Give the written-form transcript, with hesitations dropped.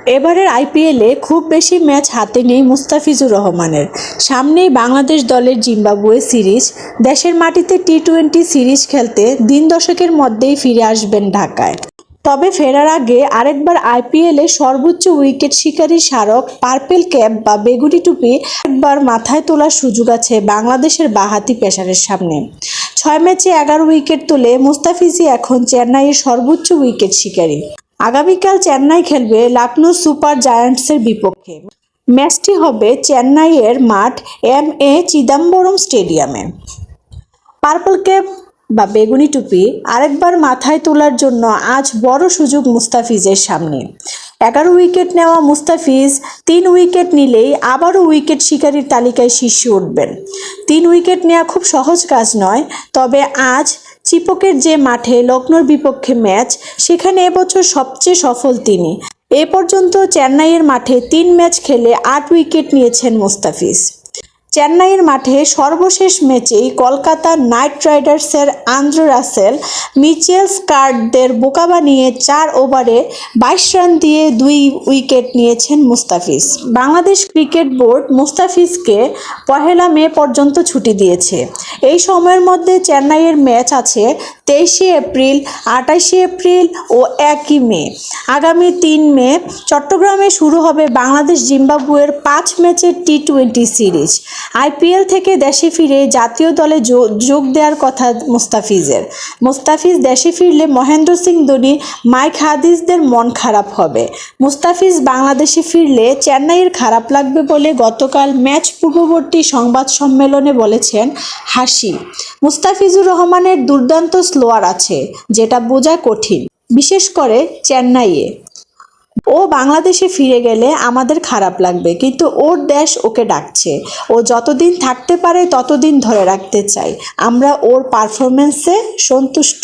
এবারের আইপিএলে খুব বেশি ম্যাচ হাতে নেই মুস্তাফিজুর রহমানের। সামনেই বাংলাদেশ দলের জিম্বাবুয়ে সিরিজ। দেশের মাটিতে টি-20 সিরিজ খেলতে দিন দশেকের মধ্যেই ফিরে আসবেন ঢাকায়। তবে ফেরার আগে আরেকবার আইপিএলে সর্বোচ্চ উইকেট শিকারী স্মারক পার্পেল ক্যাপ বা বেগুনি টুপি একবার মাথায় তোলার সুযোগ আছে বাংলাদেশের বাঁহাতি পেসারের সামনে। 6 ম্যাচে 11 উইকেট তুলে মুস্তাফিজই এখন চেন্নাইয়ের সর্বোচ্চ উইকেট শিকারী। আগামীকাল চেন্নাই খেলবে লখনৌ সুপার জায়ান্টসের বিপক্ষে। ম্যাচটি হবে চেন্নাইয়ের মাঠ এম.এ. চিদাম্বরম স্টেডিয়ামে। পার্পল ক্যাপ বা বেগুনি টুপি আরেকবার মাথায় তোলার জন্য আজ বড় সুযোগ মুস্তাফিজের সামনে। 11 উইকেট নেওয়া মুস্তাফিজ 3 উইকেট নিলেই আবারও উইকেট শিকারীর তালিকায় শীর্ষে উঠবেন। 3 উইকেট নেওয়া খুব সহজ কাজ নয়, তবে আজ চিপকের যে মাঠে লখনৌর বিপক্ষে ম্যাচ, সেখানে এবছর সবচেয়ে সফল তিনি। এ পর্যন্ত চেন্নাইয়ের মাঠে 3 ম্যাচ খেলে 8 উইকেট নিয়েছেন মুস্তাফিজ। চেন্নাইয়ের মাঠে সর্বশেষ ম্যাচেই কলকাতা নাইট রাইডার্সের আন্দ্রে রাসেল, মিচেল স্টার্কদের বোকা বানিয়ে 4 ওভারে 22 রান দিয়ে 2 উইকেট নিয়েছেন মুস্তাফিজ। বাংলাদেশ ক্রিকেট বোর্ড মুস্তাফিজকে 1 মে পর্যন্ত ছুটি দিয়েছে। এই সময়ের মধ্যে চেন্নাইয়ের ম্যাচ আছে 23 এপ্রিল, 28 এপ্রিল ও 1 মে। আগামী 3 মে চট্টগ্রামে শুরু হবে বাংলাদেশ জিম্বাবুয়ের 5 ম্যাচের টি-20 সিরিজ। আইপিএল থেকে দেশে ফিরে জাতীয় দলে যোগ দেওয়ার কথা মুস্তাফিজের। মুস্তাফিজ দেশে ফিরলে মহেন্দ্র সিং ধোনি, মাইক হাদিসদের মন খারাপ হবে। মুস্তাফিজ বাংলাদেশে ফিরলে চেন্নাইয়ের খারাপ লাগবে বলে গতকাল ম্যাচ পূর্ববর্তী সংবাদ সম্মেলনে বলেছেন হাসি। মুস্তাফিজুর রহমানের দুর্দান্ত স্লোয়ার আছে, যেটা বোঝা কঠিন, বিশেষ করে চেন্নাইয়ে। ও বাংলাদেশে ফিরে গেলে আমাদের খারাপ লাগবে, কিন্তু ওর দেশ ওকে ডাকছে। ও যতদিন থাকতে পারে ততদিন ধরে রাখতে চাই। আমরা ওর পারফরম্যান্সে সন্তুষ্ট।